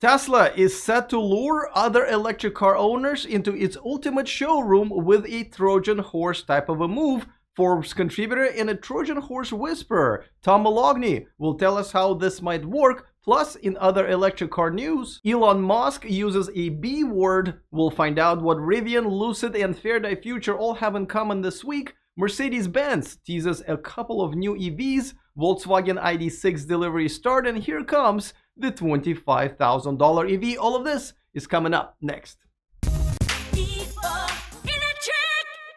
Tesla is set to lure other electric car owners into its ultimate showroom with a Trojan horse type of a move. Forbes contributor and a Trojan horse whisperer, Tom Moloughney, will tell us how this might work. Plus, in other electric car news, Elon Musk uses a B word. We'll find out what Rivian, Lucid, and Faraday Future all have in common this week. Mercedes-Benz teases a couple of new EVs. Volkswagen ID.6 delivery start, and here comes the $25,000 EV. All of this is coming up next.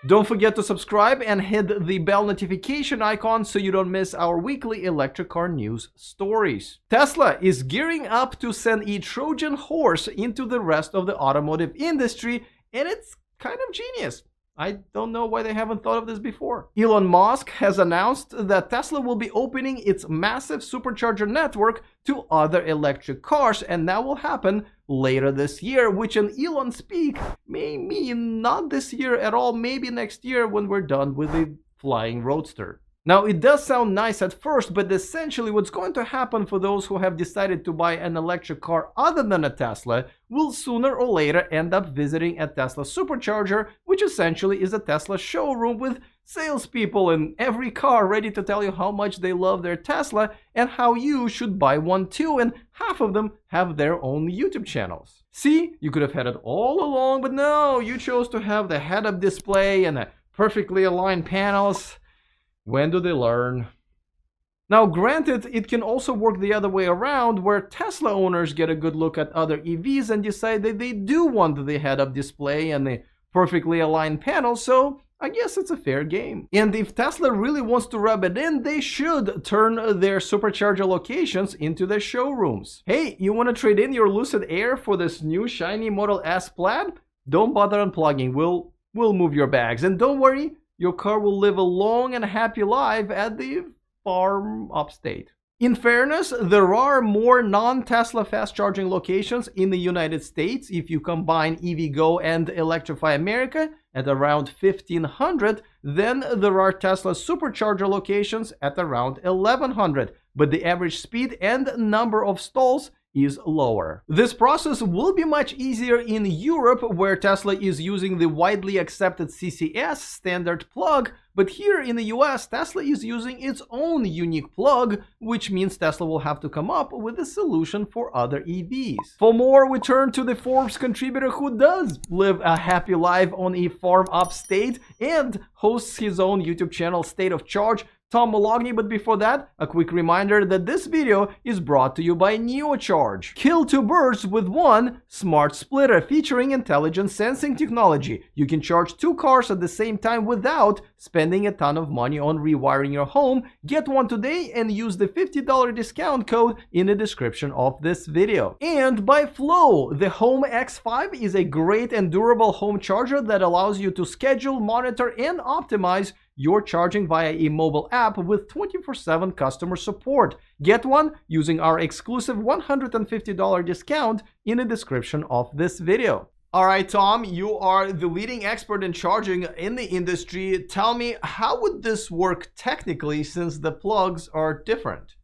Don't forget to subscribe and hit the bell notification icon so you don't miss our weekly electric car news stories. Tesla is gearing up to send a Trojan horse into the rest of the automotive industry, and it's kind of genius. I don't know why they haven't thought of this before. Elon Musk has announced that Tesla will be opening its massive Supercharger network to other electric cars, and that will happen later this year, which in Elon speak may mean not this year at all, maybe next year when we're done with the flying roadster. Now, it does sound nice at first, but essentially what's going to happen for those who have decided to buy an electric car other than a Tesla will sooner or later end up visiting a Tesla Supercharger, which essentially is a Tesla showroom with salespeople in every car ready to tell you how much they love their Tesla and how you should buy one too, and half of them have their own YouTube channels. See, you could have had it all along, but no, you chose to have the head-up display and the perfectly aligned panels. When do they learn? Now, granted, it can also work the other way around, where Tesla owners get a good look at other EVs and decide that they do want the head-up display and the perfectly aligned panel, so I guess it's a fair game. And if Tesla really wants to rub it in, they should turn their Supercharger locations into their showrooms. Hey, you want to trade in your Lucid Air for this new shiny Model S Plaid? Don't bother unplugging, we'll move your bags. And don't worry, your car will live a long and happy life at the farm upstate. In fairness, there are more non-Tesla fast charging locations in the United States if you combine EVgo and Electrify America at around 1,500, then there are Tesla Supercharger locations at around 1,100, but the average speed and number of stalls is lower. This process will be much easier in Europe, where Tesla is using the widely accepted CCS standard plug, but here in the US, Tesla is using its own unique plug, which means Tesla will have to come up with a solution for other EVs. For more, we turn to the Forbes contributor who does live a happy life on a farm upstate and hosts his own YouTube channel, State of Charge, Tom Moloughney. But before that, a quick reminder that this video is brought to you by NeoCharge. Kill two birds with one smart splitter featuring intelligent sensing technology. You can charge two cars at the same time without spending a ton of money on rewiring your home. Get one today and use the $50 discount code in the description of this video. And by Flow, the Home X5 is a great and durable home charger that allows you to schedule, monitor, and optimize your charging via a mobile app with 24/7 customer support. Get one using our exclusive $150 discount in the description of this video. All right, Tom, you are the leading expert in charging in the industry. Tell me, how would this work technically since the plugs are different?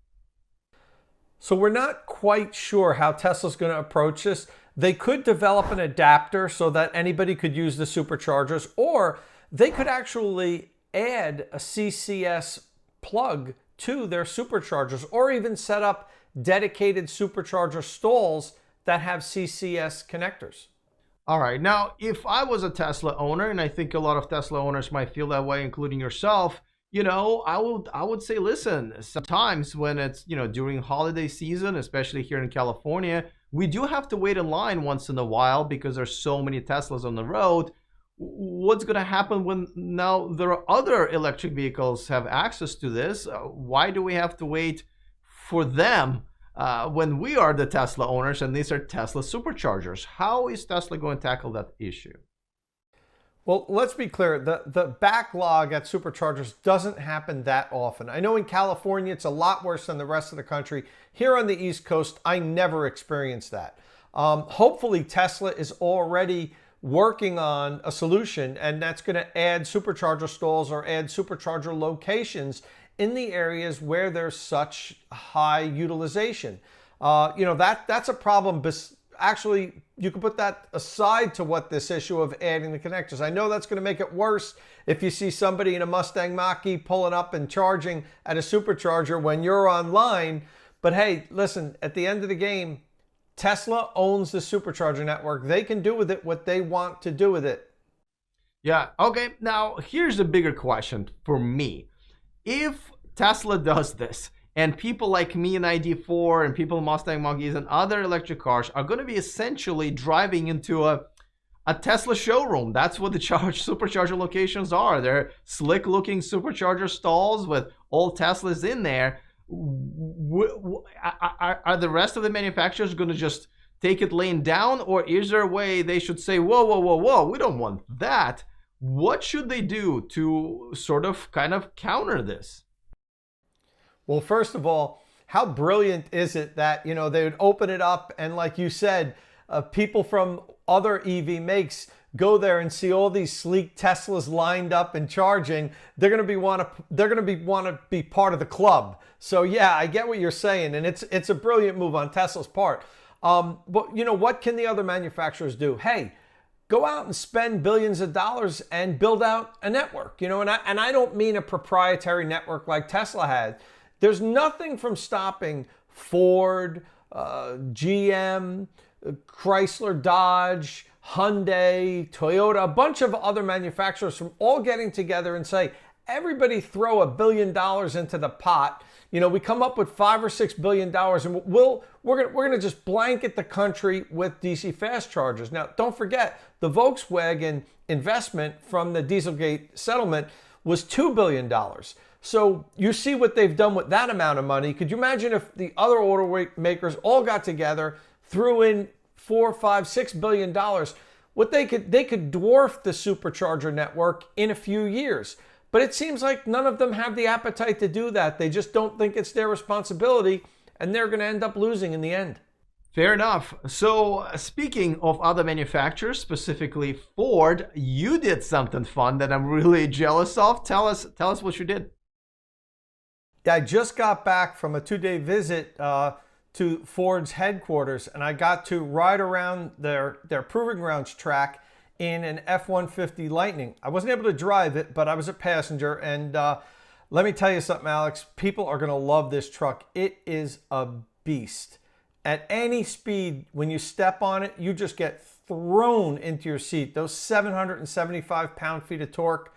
So we're not quite sure how Tesla's going to approach this. They could develop an adapter so that anybody could use the superchargers, or they could actually add a CCS plug to their superchargers, or even set up dedicated supercharger stalls that have CCS connectors. All right, now if I was a Tesla owner, and I think a lot of Tesla owners might feel that way, including yourself, I would say, listen, sometimes when it's, during holiday season, especially here in California, we do have to wait in line once in a while because there's so many Teslas on the road. What's going to happen when now there are other electric vehicles have access to this? Why do we have to wait for them when we are the Tesla owners and these are Tesla superchargers? How is Tesla going to tackle that issue? Well, let's be clear. The backlog at superchargers doesn't happen that often. I know in California, it's a lot worse than the rest of the country. Here on the East Coast, I never experienced that. Hopefully, Tesla is already working on a solution, and that's going to add supercharger stalls or add supercharger locations in the areas where there's such high utilization. That's a problem. Actually, you can put that aside to what this issue of adding the connectors. I know that's going to make it worse if you see somebody in a Mustang Mach-E pulling up and charging at a supercharger when you're online. But hey, listen, at the end of the game, Tesla owns the supercharger network. They can do with it what they want to do with it. Yeah, okay. Now, here's a bigger question for me. If Tesla does this, and people like me in ID4 and people in Mustang Mach-E's and other electric cars are going to be essentially driving into a Tesla showroom. That's what the supercharger locations are. They're slick-looking supercharger stalls with all Teslas in there. Are the rest of the manufacturers going to just take it laying down, or is there a way they should say, whoa, whoa, whoa, whoa, we don't want that? What should they do to sort of kind of counter this? Well, first of all, how brilliant is it that, they would open it up and, like you said, people from other EV makes go there and see all these sleek Teslas lined up and charging. They're going to want to be part of the club. So yeah, I get what you're saying, and it's a brilliant move on Tesla's part. But what can the other manufacturers do? Hey, go out and spend billions of dollars and build out a network. And I don't mean a proprietary network like Tesla had. There's nothing from stopping Ford, GM, Chrysler, Dodge, Hyundai, Toyota, a bunch of other manufacturers from all getting together and say, everybody throw $1 billion into the pot. We come up with $5 or $6 billion, and we're going to just blanket the country with DC fast chargers. Now, don't forget, the Volkswagen investment from the Dieselgate settlement was $2 billion. So you see what they've done with that amount of money. Could you imagine if the other automakers all got together, threw in $4, $5, $6 billion? What they could dwarf the supercharger network in a few years. But it seems like none of them have the appetite to do that. They just don't think it's their responsibility, and they're going to end up losing in the end. Fair enough. So speaking of other manufacturers, specifically Ford, you did something fun that I'm really jealous of. Tell us what you did. Yeah, I just got back from a 2-day visit to Ford's headquarters, and I got to ride around their proving grounds track in an F-150 Lightning. I wasn't able to drive it, but I was a passenger, and let me tell you something, Alex. People are going to love this truck. It is a beast. At any speed, when you step on it, you just get thrown into your seat. Those 775 pound-feet of torque,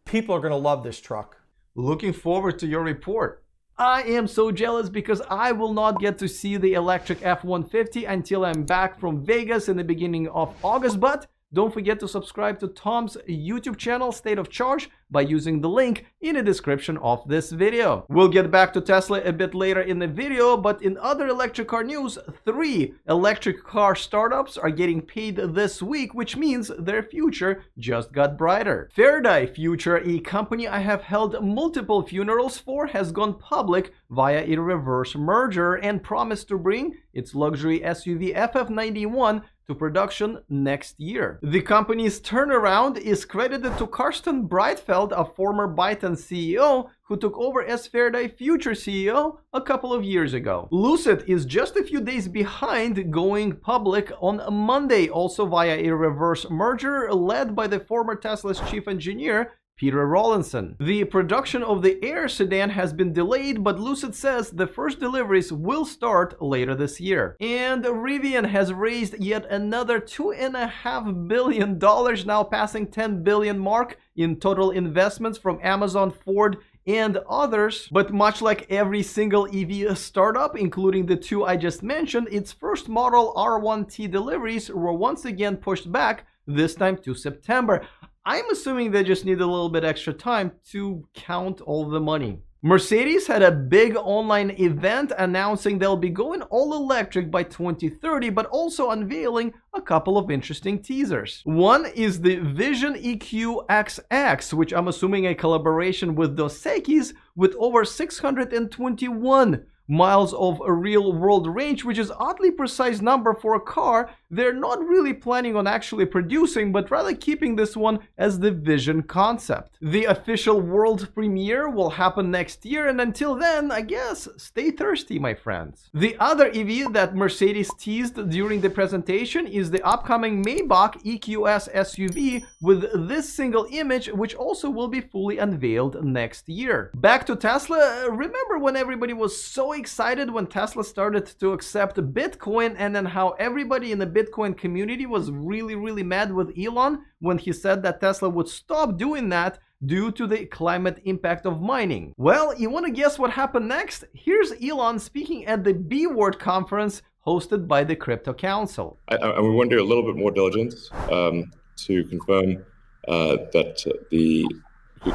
people are going to love this truck. Looking forward to your report. I am so jealous because I will not get to see the electric F-150 until I'm back from Vegas in the beginning of August, but don't forget to subscribe to Tom's YouTube channel, State of Charge, by using the link in the description of this video. We'll get back to Tesla a bit later in the video, but in other electric car news, 3 electric car startups are getting paid this week, which means their future just got brighter. Faraday Future, a company I have held multiple funerals for, has gone public via a reverse merger and promised to bring its luxury SUV FF91 to production next year. The company's turnaround is credited to Karsten Breitfeld, a former Byton CEO who took over as Faraday Future CEO a couple of years ago. Lucid is just a few days behind, going public on Monday, also via a reverse merger led by the former Tesla's chief engineer, Peter Rawlinson. The production of the Air sedan has been delayed, but Lucid says the first deliveries will start later this year. And Rivian has raised yet another $2.5 billion, now passing $10 billion mark in total investments from Amazon, Ford, and others. But much like every single EV startup, including the 2 I just mentioned, its first model R1T deliveries were once again pushed back, this time to September. I'm assuming they just need a little bit extra time to count all the money. Mercedes had a big online event announcing they'll be going all electric by 2030, but also unveiling a couple of interesting teasers. One is the Vision EQ XX, which I'm assuming a collaboration with Dos Equis, with over 621 miles of a real-world range, which is oddly precise number for a car they're not really planning on actually producing, but rather keeping this one as the vision concept. The official world premiere will happen next year, and until then, I guess, stay thirsty, my friends. The other EV that Mercedes teased during the presentation is the upcoming Maybach EQS SUV with this single image, which also will be fully unveiled next year. Back to Tesla, remember when everybody was so excited when Tesla started to accept Bitcoin, and then how everybody in the Bitcoin community was really mad with Elon when he said that Tesla would stop doing that due to the climate impact of mining? Well, you want to guess what happened next? Here's Elon speaking at the B-Word conference hosted by the Crypto Council. And we want to do a little bit more diligence to confirm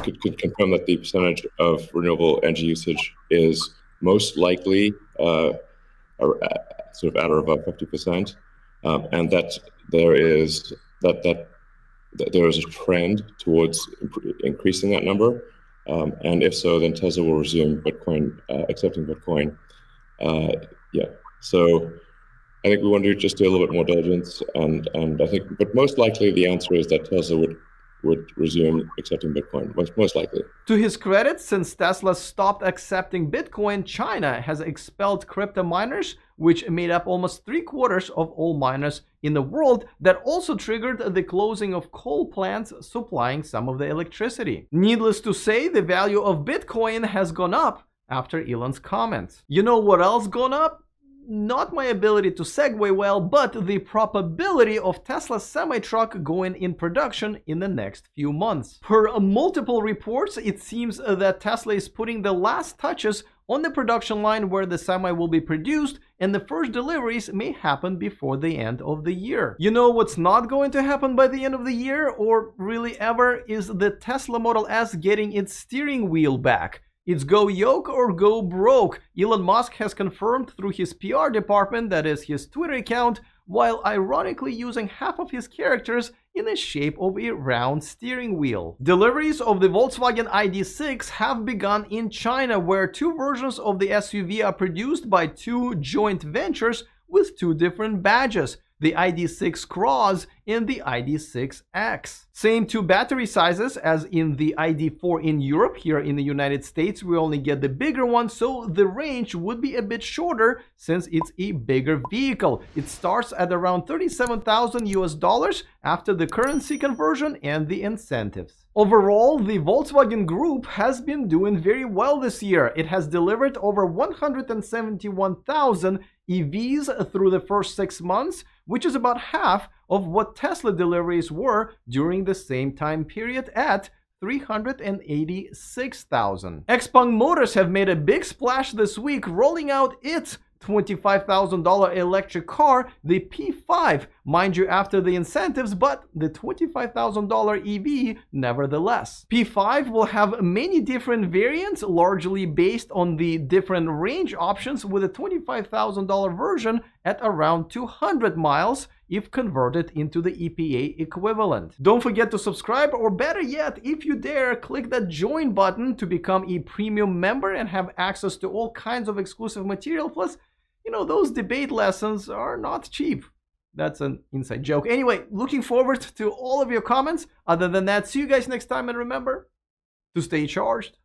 could confirm that the percentage of renewable energy usage is most likely sort of at or above 50%, and that there is there is a trend towards increasing that number, and if so, then Tesla will resume Bitcoin, accepting Bitcoin. So I think we want to just do a little bit more diligence, and I think, but most likely the answer is that Tesla would resume accepting Bitcoin, most likely. To his credit, since Tesla stopped accepting Bitcoin, China has expelled crypto miners, which made up almost 3/4 of all miners in the world. That also triggered the closing of coal plants supplying some of the electricity. Needless to say, the value of Bitcoin has gone up after Elon's comments. You know what else gone up? Not my ability to segue well, but the probability of Tesla's semi-truck going in production in the next few months. Per multiple reports, it seems that Tesla is putting the last touches on the production line where the semi will be produced, and the first deliveries may happen before the end of the year. You know what's not going to happen by the end of the year, or really ever, is the Tesla Model S getting its steering wheel back. It's go yoke or go broke. Elon Musk has confirmed through his PR department, that is his Twitter account, while ironically using half of his characters in the shape of a round steering wheel. Deliveries of the Volkswagen ID.6 have begun in China, where two versions of the SUV are produced by two joint ventures with two different badges, the ID.6 Cross and the ID.6X. Same two battery sizes as in the ID.4 in Europe. Here in the United States, we only get the bigger one, so the range would be a bit shorter since it's a bigger vehicle. It starts at around $37,000 after the currency conversion and the incentives. Overall, the Volkswagen Group has been doing very well this year. It has delivered over 171,000 EVs through the first 6 months, which is about half of what Tesla deliveries were during the same time period at 386,000. Xpeng Motors have made a big splash this week, rolling out its $25,000 electric car, the P5, mind you, after the incentives, but the $25,000 EV nevertheless. P5 will have many different variants, largely based on the different range options, with a $25,000 version at around 200 miles if converted into the EPA equivalent. Don't forget to subscribe, or better yet, if you dare, click that join button to become a premium member and have access to all kinds of exclusive material. Plus, you know, those debate lessons are not cheap. That's an inside joke. Anyway, looking forward to all of your comments. Other than that, see you guys next time, and remember to stay charged.